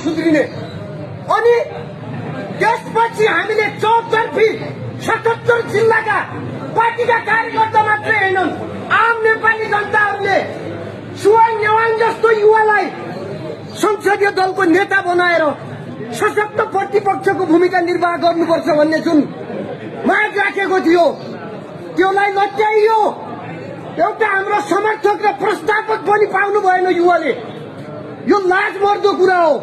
सुध्रिने अनि त्यसपछि हामीले चौतर्फी 77 जिल्लाका पार्टीका कार्यकर्ता मात्रै हैनन् आम नेपाली जनताहरूले सुवाङ नेवाङ जस्तो युवालाई संसदीय दलको नेता बनाएर सशक्त प्रतिपक्षको भूमिका निर्वाह गर्नुपर्छ भन्ने जुन माग राखेको थियो त्यसलाई लट्याइयो। एउटा हाम्रो समर्थक र प्रस्तावक पनि पाउनु भएन युवाले। यो लाज मर्दो कुरा हो।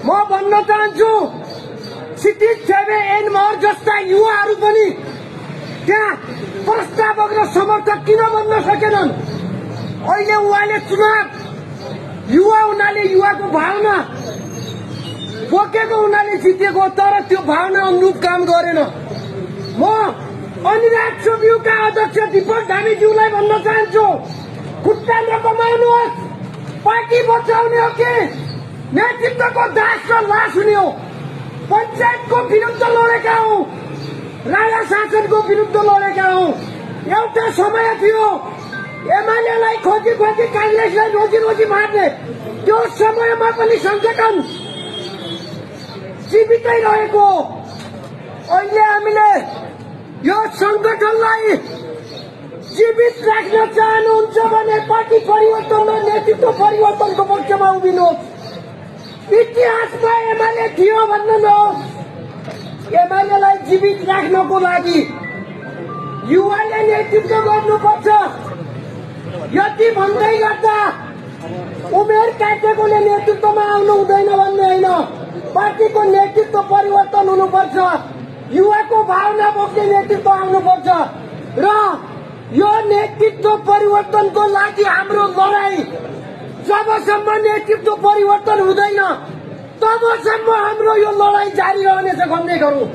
म भन्न चाहन्छु क्षितिज छेबे एन महर जस्ता युवाहरू पनि त्यहाँ प्रस्तावक र समर्थक किन बन्न सकेनन्? अहिले उहाँले चुनाव युवा हुनाले युवाको भावना बोकेको हुनाले जितेको, तर त्यो भावना अनुरूप काम गरेन। म अनुराग चोब्यूका अध्यक्ष दीपक धामीज्यूलाई भन्न चाहन्छु खुट्टा नकमाउनुहोस्। पार्टी बचाउने हो कि नेतृत्वको दास र लास हुने हो? पञ्चायतको विरुद्ध लडेका हौ, राजा शासनको विरुद्ध लडेका हौ। एउटा समय थियो एमालेलाई खोजी खोजी कांग्रेसलाई रोजी रोजी मार्ने, त्यो समयमा पनि संगठन जीवितै रहेको। अहिले हामीले यो संगठनलाई जीवित राख्न चाहनुहुन्छ भने पार्टी परिवर्तन र नेतृत्व परिवर्तनको पक्षमा उभिनुहोस्। इतिहासमा एमाले थियो भन्नु नहोस्। एमालेलाई जीवित राख्नको लागि युवाले नेतृत्व गर्नुपर्छ। यति भन्दै गर्दा उमेर काटेकोले नेतृत्वमा आउनु हुँदैन भन्ने होइन। पार्टीको नेतृत्व परिवर्तन हुनुपर्छ। युवाको भावना बोक्ने नेतृत्व आउनुपर्छ र यो नेतृत्व परिवर्तनको लागि हाम्रो लडाई जबसम्म नेतृत्व परिवर्तन हुँदैन तबसम्म हाम्रो यो लडाई जारी रहनेछ भन्ने गरौँ।